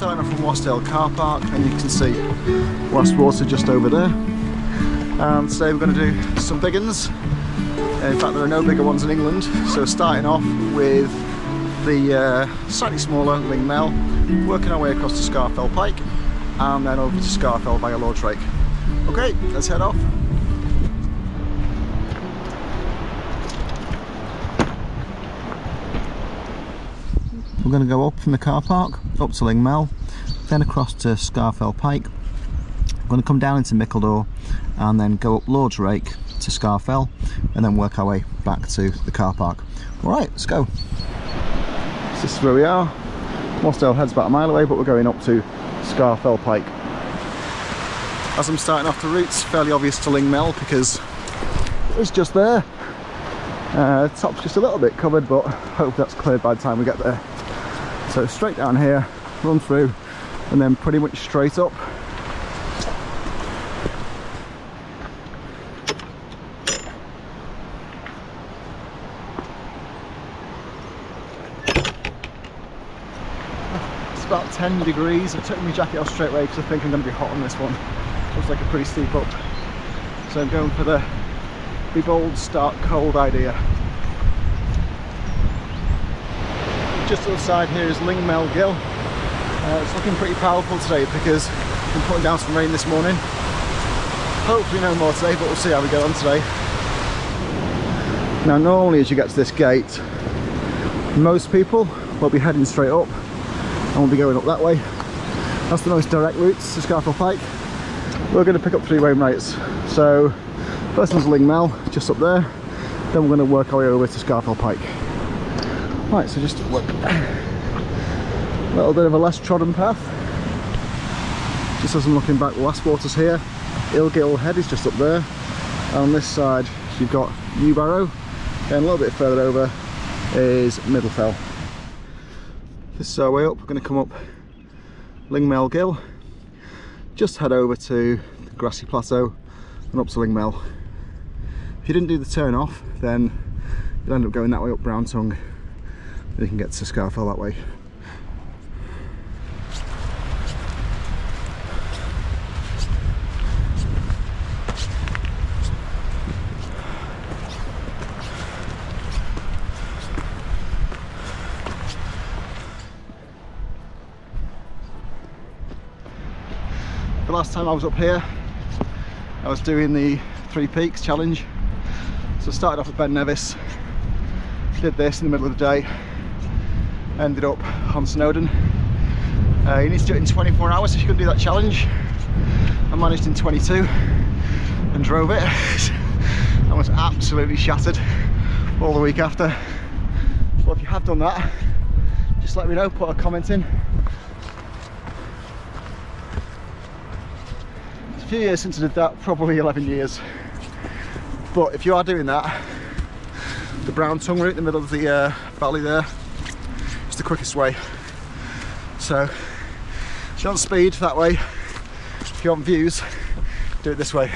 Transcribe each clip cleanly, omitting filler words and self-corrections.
starting off from Wast car park, and you can see Wast Water just over there. And today we're going to do some big uns. In fact, there are no bigger ones in England. So starting off with the slightly smaller Lingmell, working our way across to Scafell Pike, and then over to Sca Fell via Rake. Okay, let's head off. We're going to go up from the car park, up to Lingmell, then across to Scafell Pike. We're going to come down into Mickledore and then go up Rake to Sca Fell, and then work our way back to the car park. Alright, let's go. So this is where we are. Mostdale head's about a mile away, but we're going up to Scafell Pike. As I'm starting off the route, it's fairly obvious to Lingmell because it's just there. The top's just a little bit covered, but I hope that's cleared by the time we get there. So straight down here, run through, and then pretty much straight up. It's about 10 degrees. I took my jacket off straight away because I think I'm going to be hot on this one. Looks like a pretty steep up. So I'm going for the be bold, start cold idea. Just to the side here is Lingmell Gill. It's looking pretty powerful today because we've been putting down some rain this morning. Hopefully no more today, but we'll see how we get on today. Now normally as you get to this gate, most people will be heading straight up and we'll be going up that way. That's the most direct route to Scafell Pike. We're going to pick up 3 wainwrights. So first one's Lingmell, just up there. Then we're going to work our way over to Scafell Pike. Right, so just look, a little bit of a less trodden path. Just as I'm looking back, Wast Water's here. Ilgill Head is just up there. And on this side, you've got New Barrow. And a little bit further over is Middlefell. This is our way up. We're going to come up Lingmell Gill. Just head over to the grassy plateau and up to Lingmell. If you didn't do the turn off, then you'll end up going that way up Brown Tongue. You can get to Sca Fell that way. The last time I was up here, I was doing the 3 Peaks challenge. So I started off at Ben Nevis, did this in the middle of the day, ended up on Snowdon. You need to do it in 24 hours if you're going to do that challenge. I managed in 22 and drove it. I was absolutely shattered all the week after. Well, if you have done that, just let me know, put a comment in. It's a few years since I did that, probably 11 years. But if you are doing that, the Brown Tongue route in the middle of the valley there, it's the quickest way. So if you want speed that way, if you want views, do it this way.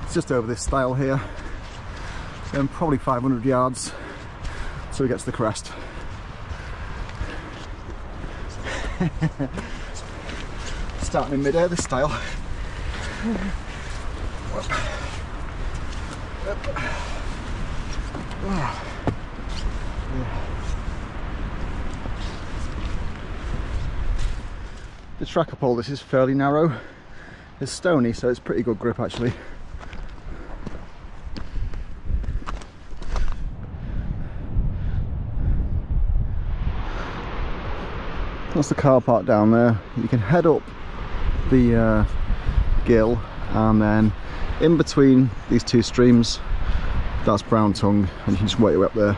It's just over this stile here, and probably 500 yards till we get to the crest. Starting in mid-air, this stile. The tracker pole, this is fairly narrow. It's stony, so it's pretty good grip actually. That's the car park down there. You can head up the gill, and then in between these 2 streams, that's Brown Tongue, and you can just work your way up there.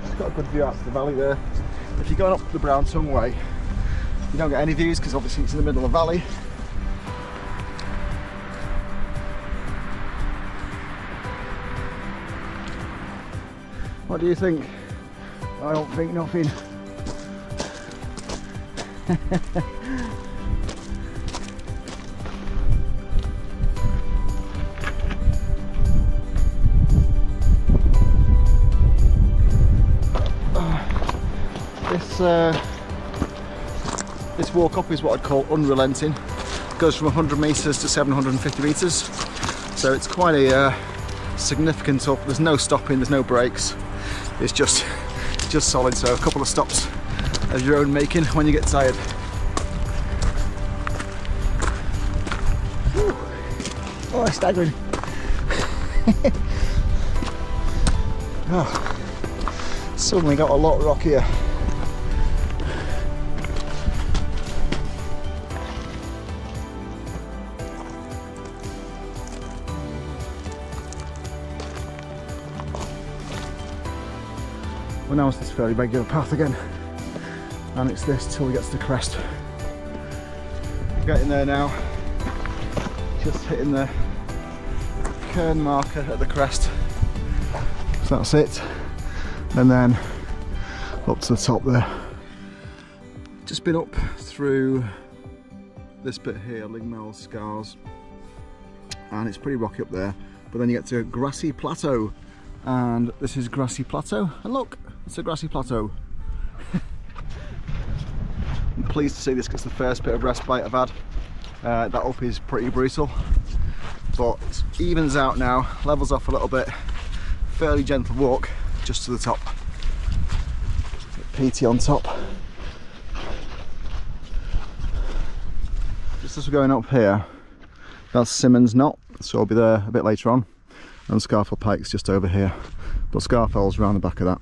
It's got a good view out to the valley there. If you're going up the Brown Tongue way, you don't get any views because obviously it's in the middle of the valley. What do you think? I don't think nothing. This walk up is what I'd call unrelenting. It goes from 100 metres to 750 metres, so it's quite a significant up. There's no stopping, there's no brakes. It's just solid. So a couple of stops of your own making when you get tired. Whew. Oh, it's staggering. Oh, suddenly got a lot rockier. Well, now it's this fairly regular path again, and it's this till we get to the crest. Getting there now, just hitting the cairn marker at the crest. So that's it, and then up to the top there. Just been up through this bit here, Lingmell scars, and it's pretty rocky up there, but then you get to a grassy plateau, and this is grassy plateau, and look, it's a grassy plateau. I'm pleased to see this, 'cause it's the first bit of respite I've had. That up is pretty brutal, but evens out now, levels off a little bit. Fairly gentle walk just to the top. PT on top. Just as we're going up here, that's Simmons Knot, so I'll be there a bit later on, and Scafell Pike's just over here, but Sca Fell's around the back of that.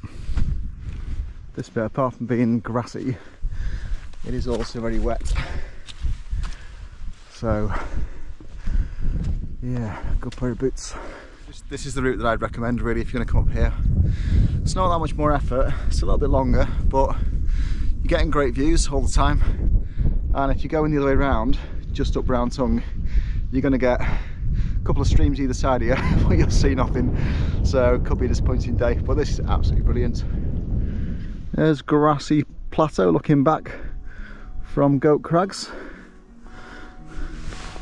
This bit, apart from being grassy, it is also very wet, so yeah, good pair of boots. This is the route that I'd recommend really if you're going to come up here. It's not that much more effort, it's a little bit longer, but you're getting great views all the time, and if you're going the other way around, just up Brown Tongue, you're going to get a couple of streams either side of you, but you'll see nothing, so it could be a disappointing day, but this is absolutely brilliant. There's grassy plateau looking back from Goat Crags.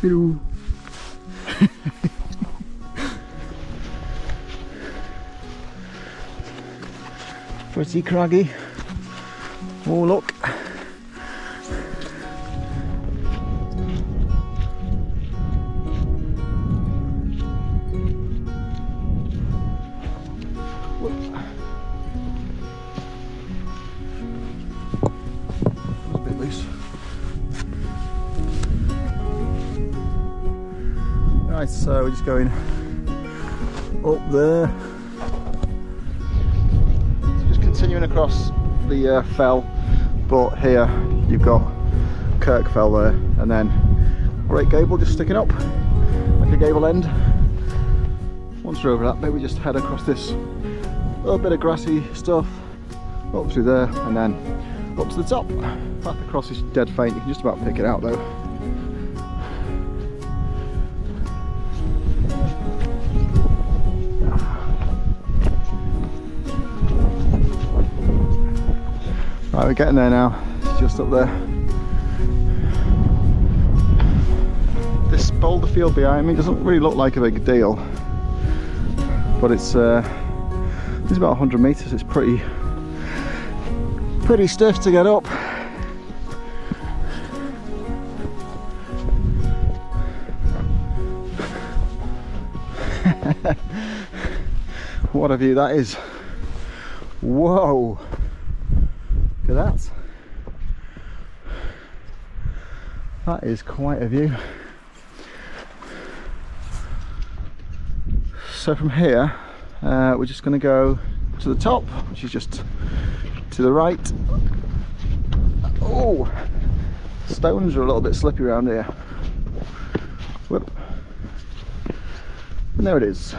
Hello. Pretty craggy. Oh look. That's a bit loose. Right, so we're just going up there. Continuing across the fell, but here you've got Kirk Fell there, and then Rake Gable just sticking up like a gable end. Once we're over that bit, we just head across this little bit of grassy stuff up through there, and then up to the top. Path across is dead faint, you can just about pick it out though. Right, we're getting there now, it's just up there. This boulder field behind me doesn't really look like a big deal, but it's about 100 metres, it's pretty stiff to get up. What a view that is. Whoa! Look at that. That is quite a view. So from here, we're just going to go to the top, which is just to the right. Oh, stones are a little bit slippy around here. Whoop. And there it is.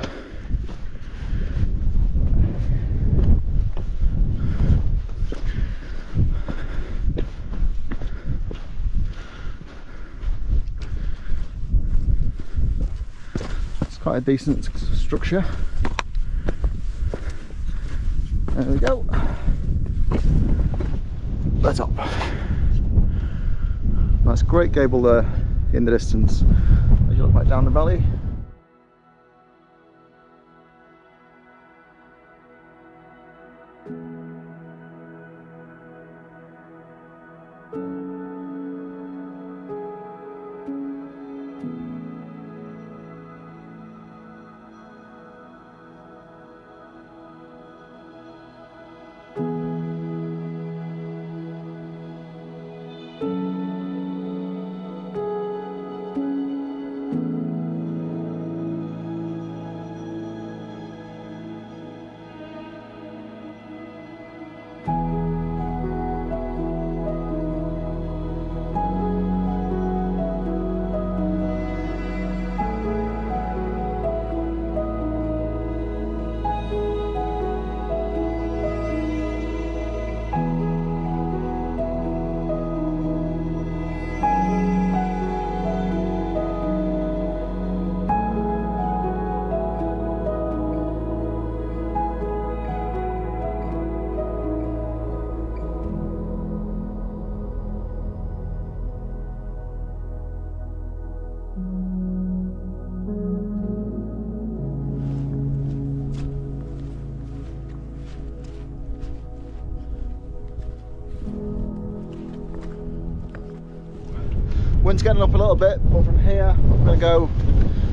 Quite a decent structure. There we go. That's up. That's Great Gable there in the distance as you look back down the valley. Wind's getting up a little bit, but from here we're going to go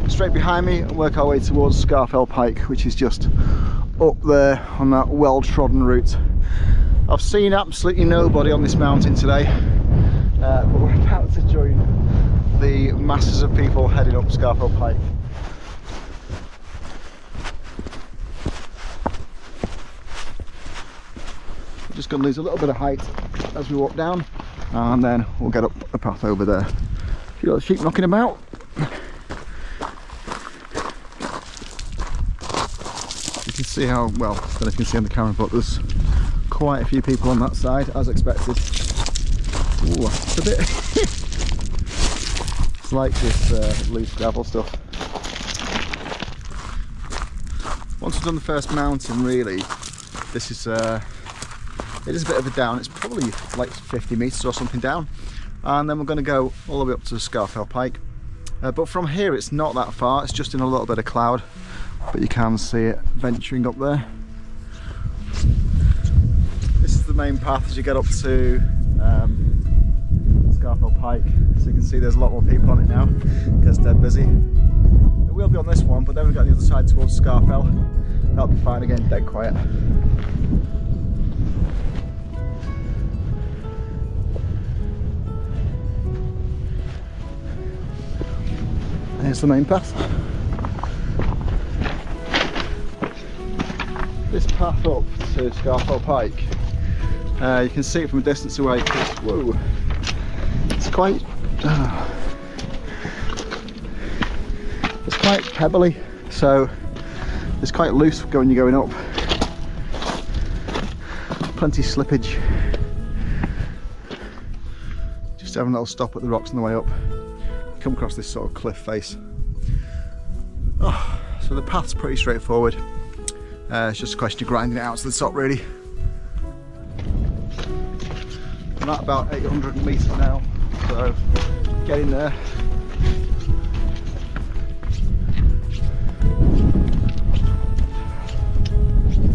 straight behind me and work our way towards Scafell Pike, which is just up there on that well-trodden route. I've seen absolutely nobody on this mountain today, but we're about to join the masses of people heading up Scafell Pike. We're just going to lose a little bit of height as we walk down, and then we'll get up the path over there. A few little sheep knocking about. You can see how, well, I don't know if you can see on the camera, but there's quite a few people on that side, as expected. Ooh, that's a bit it's like this loose gravel stuff. Once we've done the first mountain, really, this is it is a bit of a down. It's probably like 50 metres or something down, and then we're going to go all the way up to the Scafell Pike. But from here it's not that far, it's just in a little bit of cloud, but you can see it venturing up there. This is the main path as you get up to Scafell Pike, so you can see there's a lot more people on it now. It gets dead busy. It will be on this one, but then we've got the other side towards Sca Fell. That'll be fine again, dead quiet. Here's the main path. This path up to Scafell Pike, you can see it from a distance away. Whoa, it's quite pebbly, so it's quite loose when you're going up. Plenty of slippage. Just having a little stop at the rocks on the way up. Come across this sort of cliff face. Oh, so the path's pretty straightforward. It's just a question of grinding it out to the top, really. I'm at about 800 metres now, so getting there.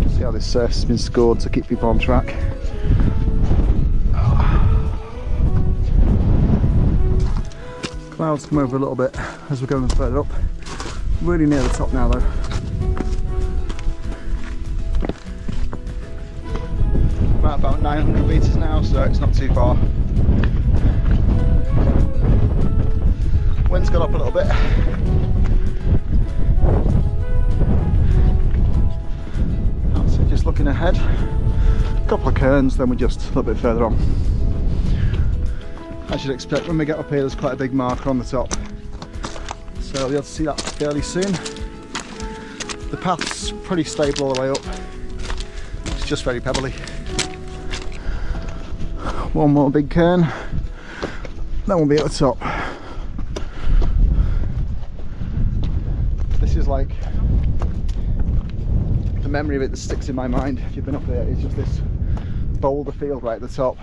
See how this surface has been scored to keep people on track. Clouds come over a little bit as we're going further up. Really near the top now though. I'm at about 900 metres now, so it's not too far. Wind's got up a little bit. So just looking ahead, a couple of cairns, then we're just a little bit further on. I should expect when we get up here there's quite a big marker on the top, so we'll be able to see that fairly soon. The path's pretty stable all the way up, it's just very pebbly. One more big cairn, then we'll be at the top. This is like the memory of it that sticks in my mind if you've been up there. It's just this boulder field right at the top.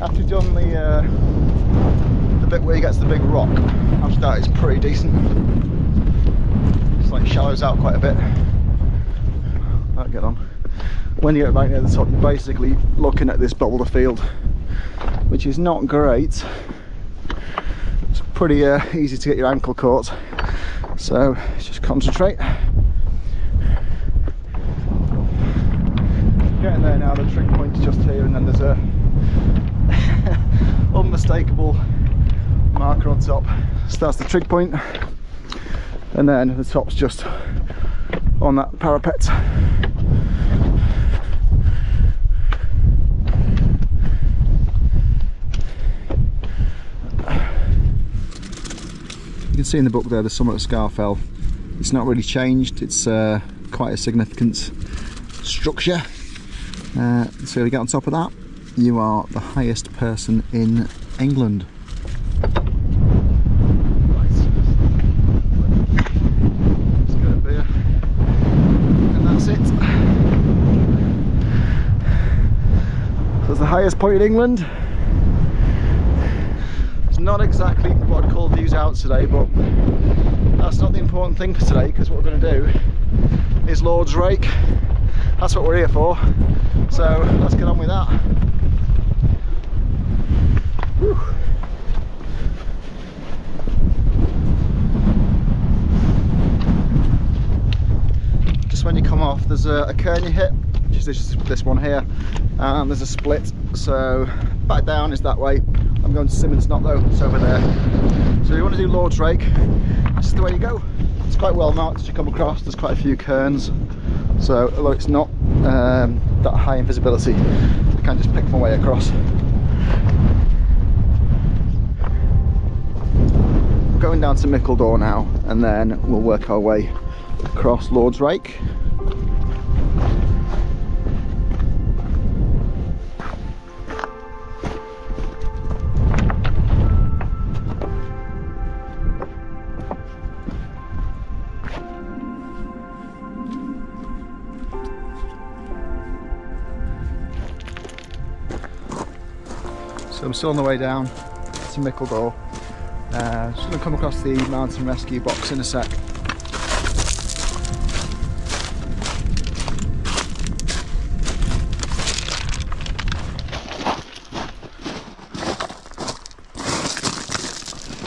After you've done the bit where you get to the big rock, after that it's pretty decent. It's like shallows out quite a bit. That'll get on. When you get right near the top, you're basically looking at this boulder field, which is not great. It's pretty easy to get your ankle caught, so just concentrate. Getting there now, the trick point's just here, and then there's a unmistakable marker on top. So that's the trig point, and then the top's just on that parapet. You can see in the book there the summit of Sca Fell. It's not really changed, it's quite a significant structure. So if you get on top of that, you are the highest person in England. Right. Let's go up here. And that's it. So it's the highest point in England. It's not exactly what I'd call views out today, but that's not the important thing for today, because what we're going to do is Lord's Rake. That's what we're here for. So let's get on with that. Whew. Just when you come off, there's a turn you hit, which is this one here, and there's a split. So back down is that way. I'm going to Simmons Knot though, it's over there. So you want to do Lord's Rake, this is the way you go. It's quite well marked as you come across, there's quite a few cairns. So although it's not that high in visibility, I can just pick my way across. Going down to Mickledore now, and then we'll work our way across Lord's Rake. So I'm still on the way down to Mickledore. Just going to come across the mountain rescue box in a sec.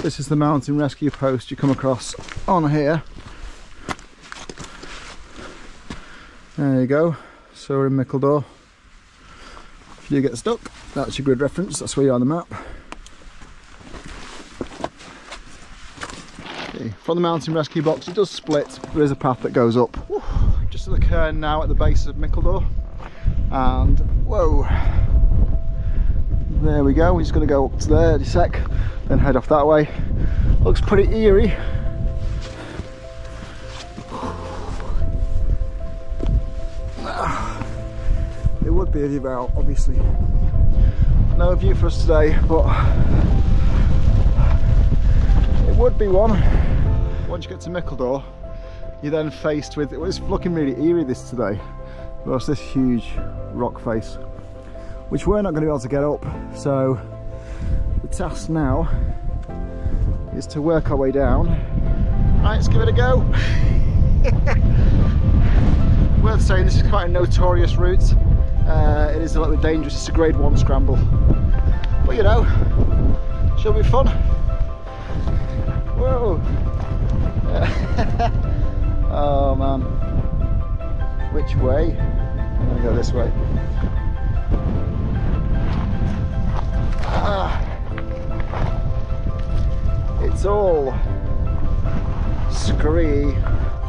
This is the mountain rescue post you come across on here. There you go. So we're in Mickledore. If you get stuck, that's your grid reference, that's where you are on the map. Okay. From the mountain rescue box, it does split. There is a path that goes up. Whew. Just at the cairn now at the base of Mickledore. And whoa, there we go. We're just going to go up to there in a sec, then head off that way. Looks pretty eerie. It would be a view out, obviously. No view for us today, but it would be one. Once you get to Mickledore, you're then faced with, it was looking really eerie this today. There's this huge rock face, which we're not going to be able to get up. So the task now is to work our way down. Right, let's give it a go. Worth saying, this is quite a notorious route. It is a little bit dangerous. It's a grade 1 scramble, but you know, she'll be fun. Whoa. Oh man, which way? I'm gonna go this way. It's all scree,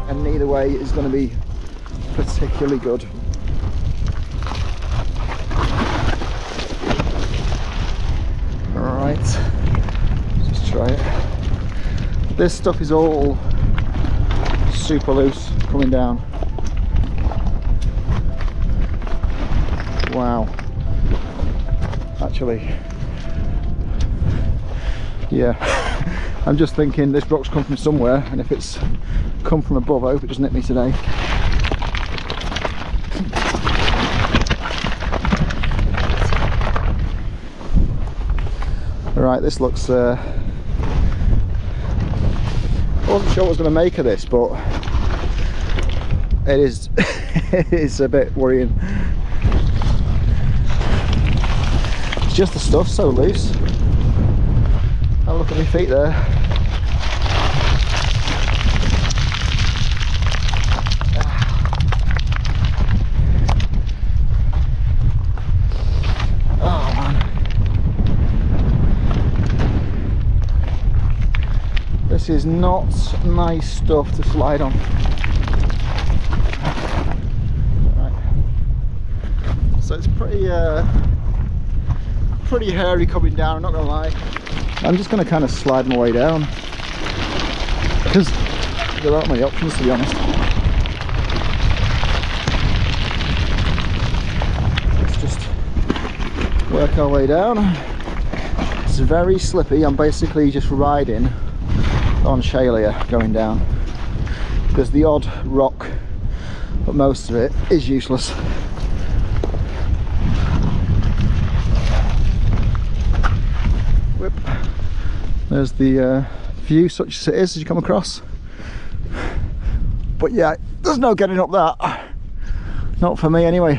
and neither way is going to be particularly good. Alright, just try it. This stuff is all super loose coming down. Wow. Actually, yeah, I'm just thinking this rock's come from somewhere, and if it's come from above, I hope it doesn't hit me today. Right, this looks, I wasn't sure what I was going to make of this, but it is, it is a bit worrying. It's just the stuff so loose. Have a look at my feet there. Oh man. This is not nice stuff to slide on. Right. So it's pretty hairy coming down, I'm not gonna lie. I'm just going to kind of slide my way down because there aren't many options, to be honest. Let's just work our way down. It's very slippy. I'm basically just riding on shale here going down. There's the odd rock, but most of it is useless. Whip. There's the view such as it is as you come across. But yeah, There's no getting up that. Not for me anyway.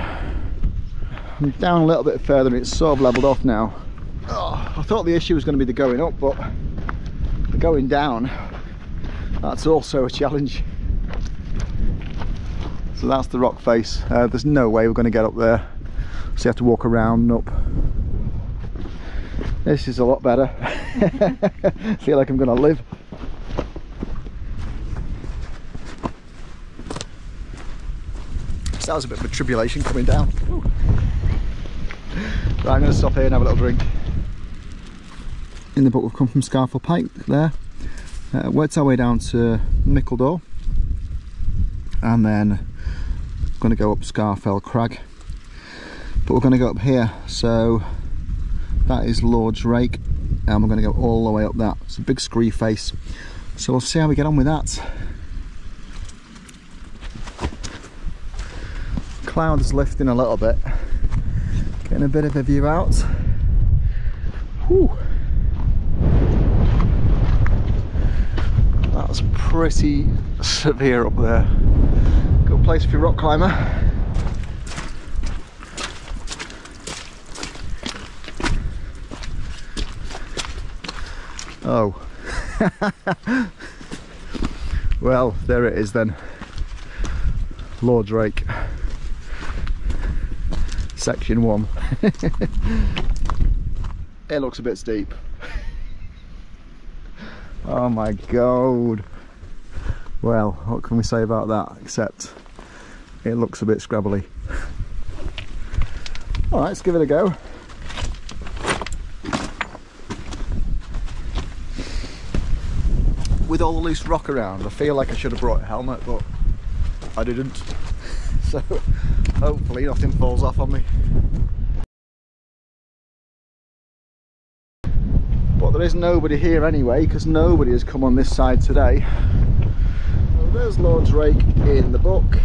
I'm down a little bit further and it's sort of levelled off now. Oh, I thought the issue was going to be the going up, but the going down, that's also a challenge. So that's the rock face. There's no way we're going to get up there, so you have to walk around and up. This is a lot better. I feel like I'm going to live. So that was a bit of a tribulation coming down. Ooh. Right, I'm going to stop here and have a little drink. In the book we've come from Scafell Pike there. Worked our way down to Mickledore. And then we're going to go up Sca Fell Crag. But we're going to go up here. So that is Lord's Rake. And we're going to go all the way up that. It's a big scree face. So we'll see how we get on with that. Clouds lifting a little bit. Getting a bit of a view out. Whew. That's pretty severe up there. Good place for your rock climber. Oh. Well, there it is then. Lord's Rake. Section 1. It looks a bit steep. Oh my god. Well, what can we say about that except it looks a bit scrabbly. Alright, let's give it a go. With all the loose rock around, I feel like I should have brought a helmet, but I didn't. So hopefully nothing falls off on me. But there is nobody here anyway, because nobody has come on this side today. Well, there's Lord's Rake in the book,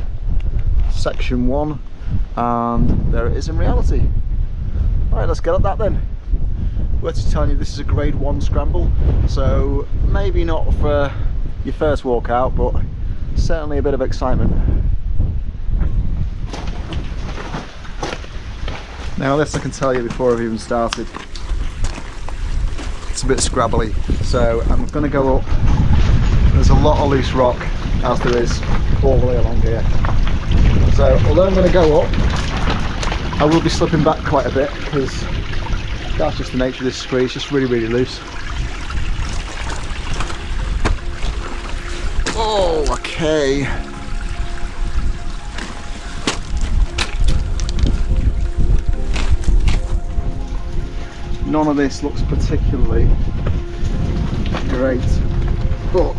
section 1, and there it is in reality. Right, let's get at that then. Worth to telling you this is a grade 1 scramble, so maybe not for your first walk out, but certainly a bit of excitement. Now this I can tell you before I've even started, it's a bit scrabbly, so I'm going to go up. There's a lot of loose rock, as there is all the way along here. So although I'm going to go up, I will be slipping back quite a bit because that's just the nature of this scree. It's just really, really loose. Oh, okay. None of this looks particularly great, but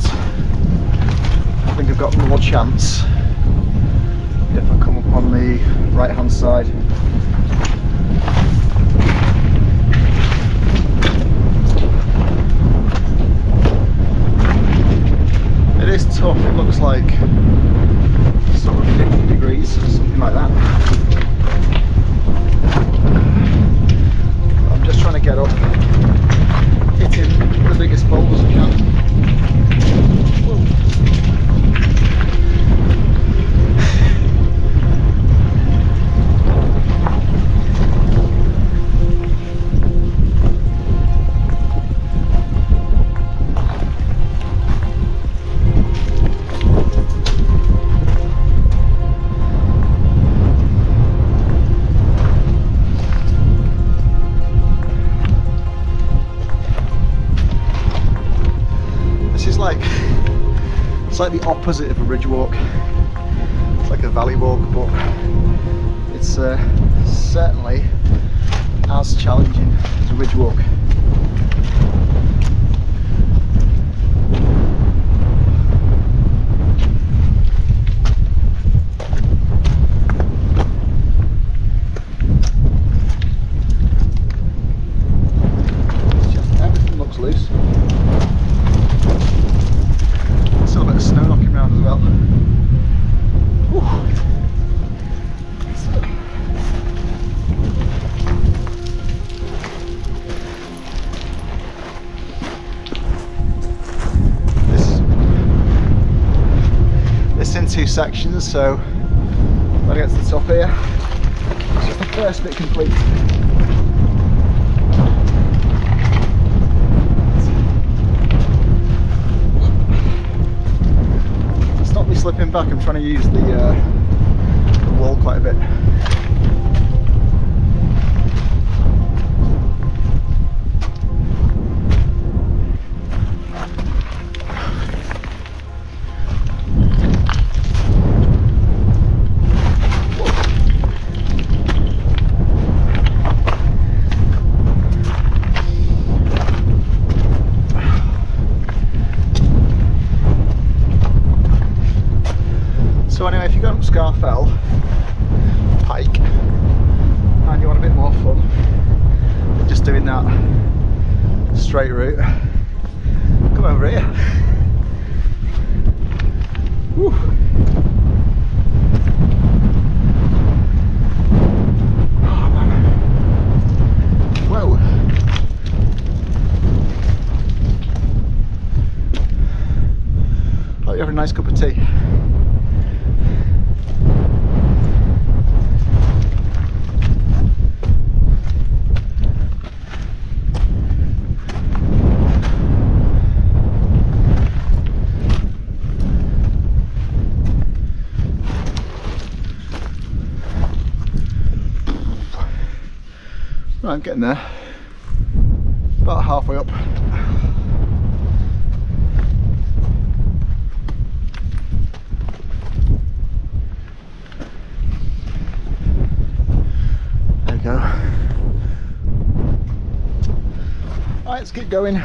I think I've got more chance if I come up on the right hand side. It is tough, it looks like sort of 50 degrees, something like that. I'm just trying to get up, hitting the biggest boulders I can. It's like the opposite of a ridge walk. It's like a valley walk, but it's certainly as challenging as a ridge walk. It's just everything looks loose. As well. 2 sections, so when I get to the top here, it's just the first bit complete. To stop me slipping back, I'm trying to use the wall quite a bit. So anyway, if you go up Sca Fell Pike and you want a bit more fun than just doing that straight route, come over here. Woo. Oh man. Whoa. Hope you have a nice cup of tea. Right, I'm getting there, about halfway up. There we go. Alright, let's keep going.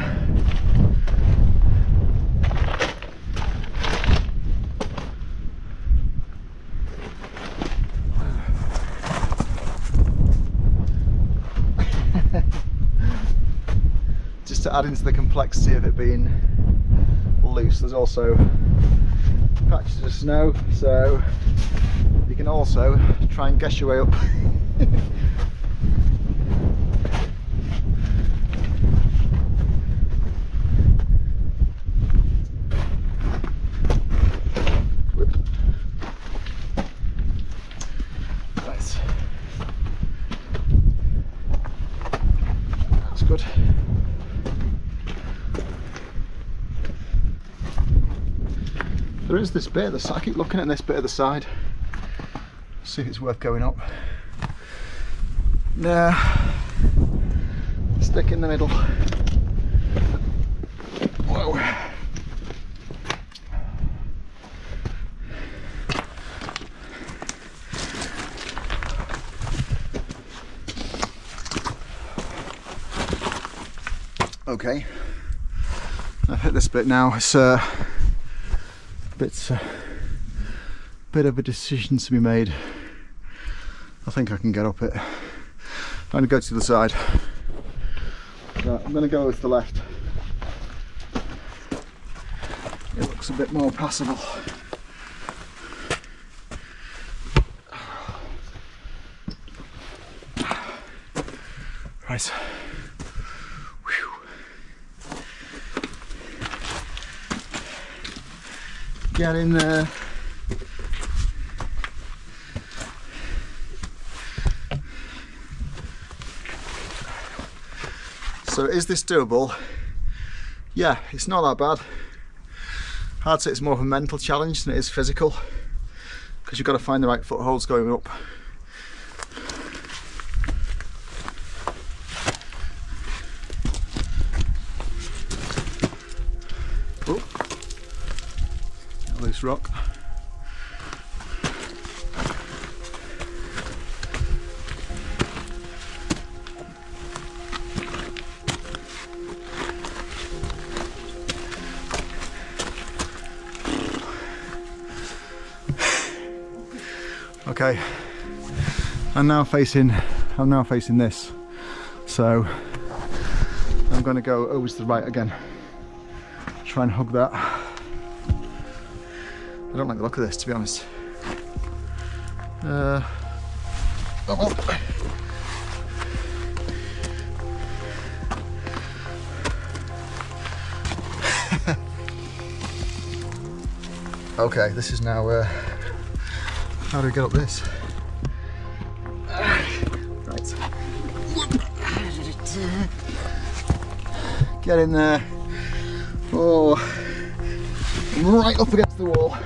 Just to add into the complexity of it being loose, there's also patches of snow, so you can also try and guess your way up. Nice. That's good. There is this bit of the side. I keep looking at this bit of the side, see if it's worth going up. Nah, stick in the middle. Whoa. Okay, I've hit this bit now. It's bit of a decision to be made. I think I can get up it. I'm going to go to the side. So I'm going to go with the left. It looks a bit more passable. Right. Get in there. So is this doable? Yeah, it's not that bad. I'd say it's more of a mental challenge than it is physical, because you've got to find the right footholds going up. Oh, a loose rock. Okay, I'm now facing this, so I'm going to go over to the right again, try and hug that. I don't like the look of this, to be honest. Okay, this is now, how do we get up this? Right. Get in there. Oh, right up against the wall.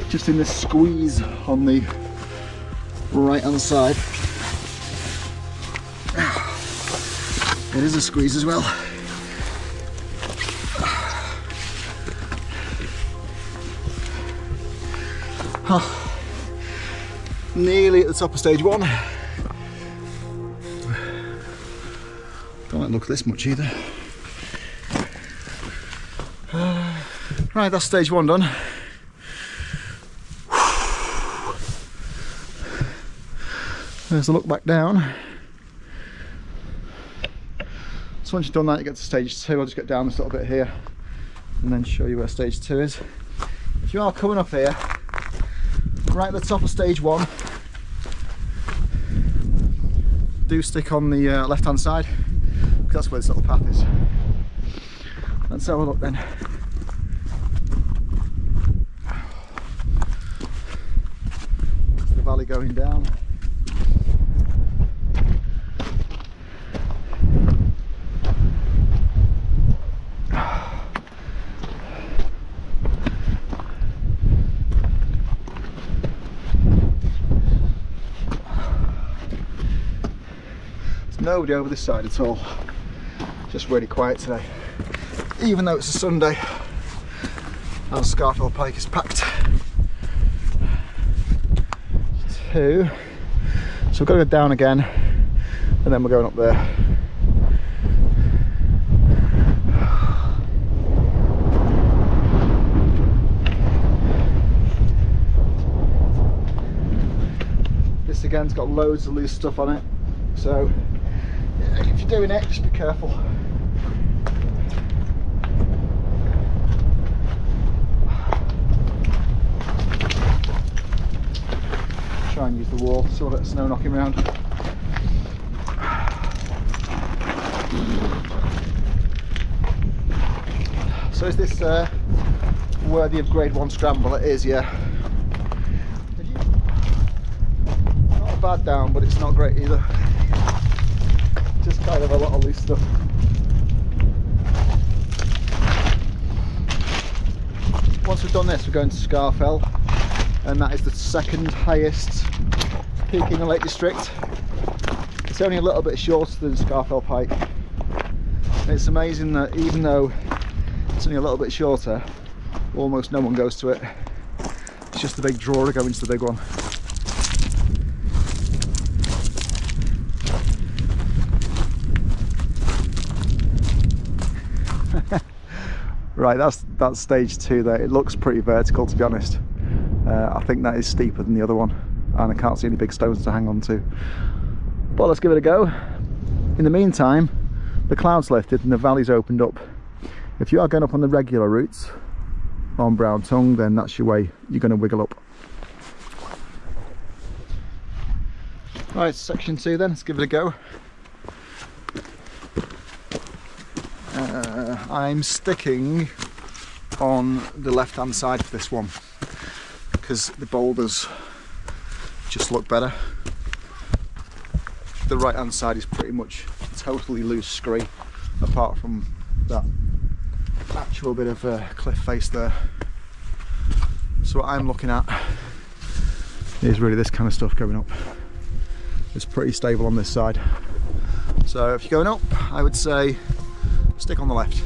Just in this squeeze on the right hand side. It is a squeeze as well. Oh, nearly at the top of stage 1. Don't like the look this much either. Right, that's stage 1 done. There's a look back down. So once you've done that, you get to stage 2. I'll just get down this little bit here and then show you where stage 2 is. If you are coming up here, right at the top of stage 1, do stick on the left hand side, because that's where this little path is. Let's have a look then. There's the valley going down. Nobody over this side at all. Just really quiet today. Even though it's a Sunday and Scafell Pike is packed. 2. So we've got to go down again and then we're going up there. This again's got loads of loose stuff on it. So if you're doing it, just be careful. Try and use the wall, so let snow knocking around. So is this worthy of grade 1 scramble? It is, yeah. Not a bad down, but it's not great either. Just kind of a lot of loose stuff. Once we've done this, we're going to Sca Fell, and that is the 2nd highest peak in the Lake District. It's only a little bit shorter than Scafell Pike. And it's amazing that even though it's only a little bit shorter, almost no one goes to it. It's just the big draw to go into the big one. Right, that's stage 2 there. It looks pretty vertical, to be honest. I think that is steeper than the other one, and I can't see any big stones to hang on to. But let's give it a go. In the meantime, the clouds lifted and the valley's opened up. If you are going up on the regular routes on Brown Tongue, then that's your way you're going to wiggle up. Right, section 2 then, let's give it a go. I'm sticking on the left hand side for this one because the boulders just look better. The right hand side is pretty much totally loose scree, apart from that actual bit of cliff face there. So what I'm looking at is really this kind of stuff going up. It's pretty stable on this side. So if you're going up, I would say stick on the left.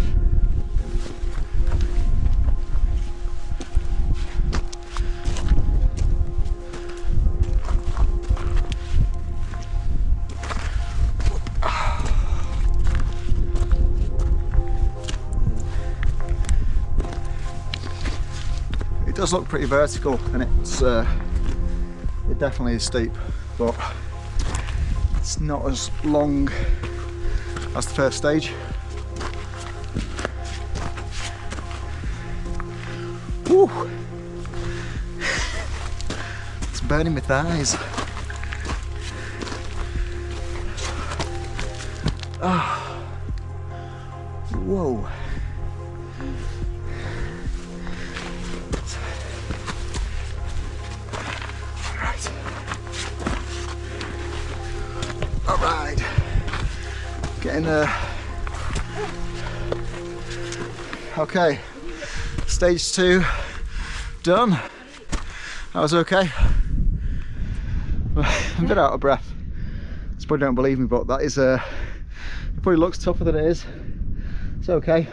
It does look pretty vertical, and it definitely is steep, but it's not as long as the first stage. Woo. It's burning my thighs. Ah. Whoa. in there. Okay, stage 2 done. That was okay. I'm a bit out of breath. You probably don't believe me, but that is it probably looks tougher than it is. It's okay.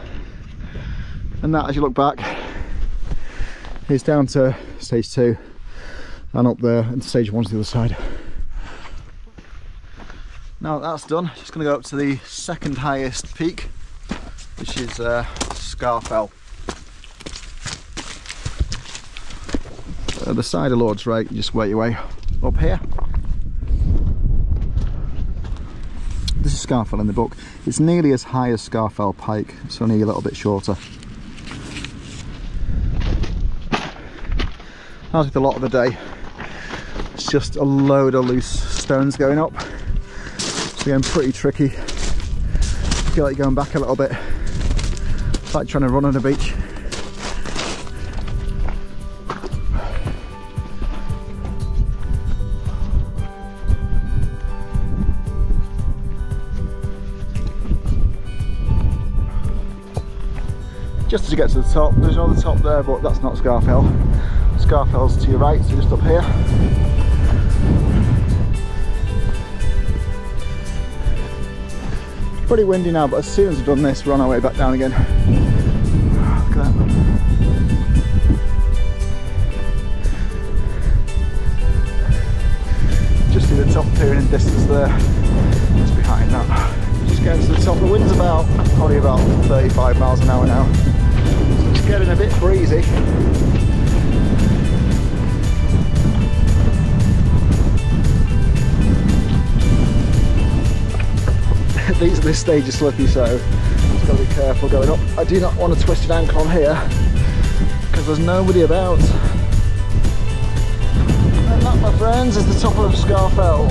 And that, as you look back, is down to stage 2 and up there into stage 1 to the other side. Now that that's done, just going to go up to the second highest peak, which is Sca Fell. The side of Lord's Rake, you just work your way up here. This is Sca Fell in the book. It's nearly as high as Scafell Pike, it's only a little bit shorter. As with a lot of the day, it's just a load of loose stones going up. It's getting pretty tricky. I feel like going back a little bit. It's like trying to run on a beach. Just as you get to the top, there's another top there, but that's not Sca Fell. Sca Fell's to your right, so just up here. Pretty windy now, but as soon as we've done this, we're on our way back down again. Look at that. Just see the top appearing in distance there. Just behind that. Just getting to the top. The wind's probably about 35 miles an hour now. So it's getting a bit breezy. These at this stage are slippy, so just got to be careful going up. I do not want a twisted ankle on here because there's nobody about. And that, my friends, is the top of Sca Fell.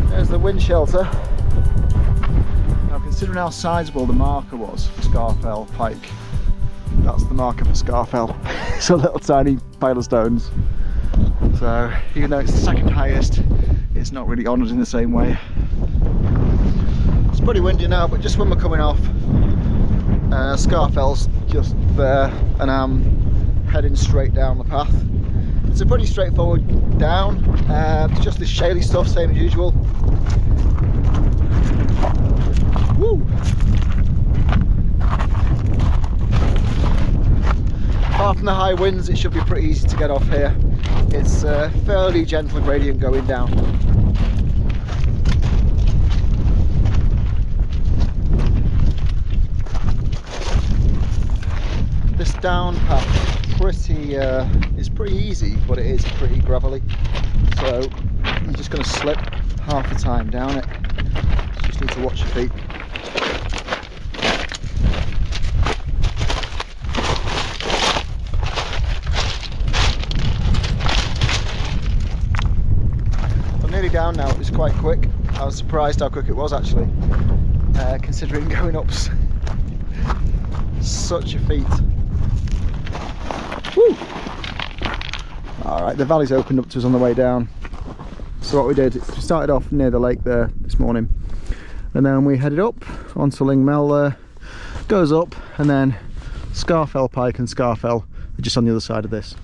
There's the wind shelter. Now, considering how sizable the marker was for Scafell Pike, that's the marker for Sca Fell. It's a little tiny pile of stones. So even though it's the second highest, it's not really honoured in the same way. It's pretty windy now, but just when we're coming off, Sca Fell's just there, and I'm heading straight down the path. It's a pretty straightforward down, it's just this shaly stuff, same as usual. Woo! Apart from the high winds, it should be pretty easy to get off here. It's a fairly gentle gradient going down. This down path is pretty easy, but it is pretty gravelly, so I'm just going to slip half the time down it. Just need to watch your feet. I'm nearly down now. It was quite quick. I was surprised how quick it was actually, considering going up such a feat. Woo! Alright, the valley's opened up to us on the way down. So what we did, we started off near the lake there this morning, and then we headed up onto Lingmell there, goes up, and then Scafell Pike and Sca Fell are just on the other side of this.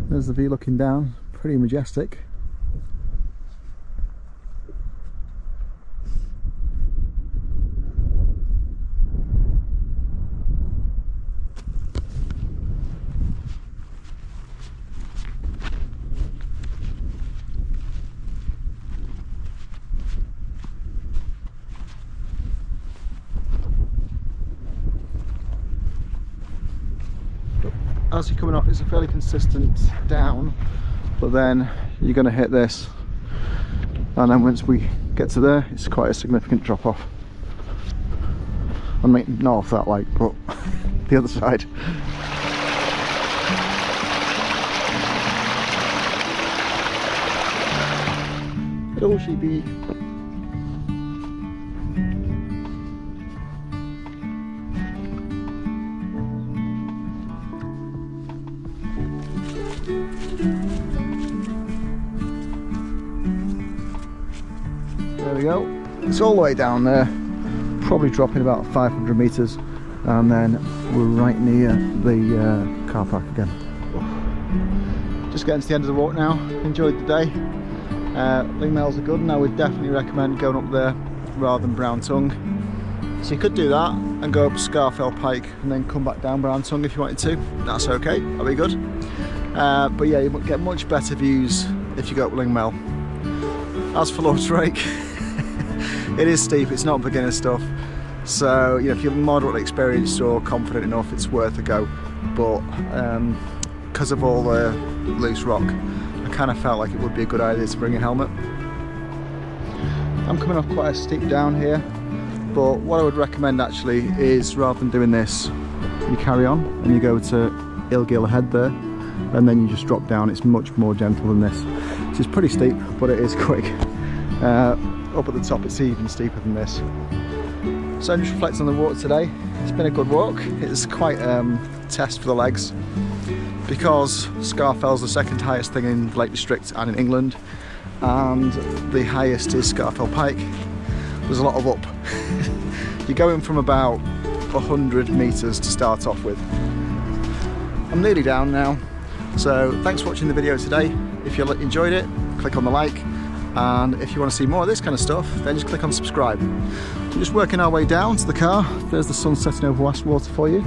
There's the view looking down, pretty majestic. As you're coming off, it's a fairly consistent down, but then you're going to hit this, and then once we get to there, it's quite a significant drop off. I mean, not off that lake, but the other side. Hello, sheepy. There we go. It's all the way down there, probably dropping about 500 metres, and then we're right near the car park again. Just getting to the end of the walk now. Enjoyed the day. Lingmells are good. Now we'd definitely recommend going up there rather than Brown Tongue. So you could do that and go up Scafell Pike and then come back down Brown Tongue if you wanted to. That's okay, that'll be good. But yeah, you get much better views if you go up Lingmell. As for Rake, it is steep, it's not beginner stuff. So you know, if you're moderately experienced or confident enough, it's worth a go. But because of all the loose rock, I kind of felt like it would be a good idea to bring a helmet. I'm coming off quite a steep down here, but what I would recommend actually is, rather than doing this, you carry on and you go to Ilgill ahead there, and then you just drop down. It's much more gentle than this. This is pretty steep, but it is quick. Up at the top it's even steeper than this. So I'm just reflecting on the walk today. It's been a good walk. It's quite a test for the legs, because Sca Fell's the second highest thing in Lake District and in England, and the highest is Scafell Pike. There's a lot of up. You're going from about 100 metres to start off with. I'm nearly down now, so thanks for watching the video today. If you enjoyed it, click on the like, and if you want to see more of this kind of stuff, then just click on subscribe. We're just working our way down to the car. There's the sun setting over Wast Water for you.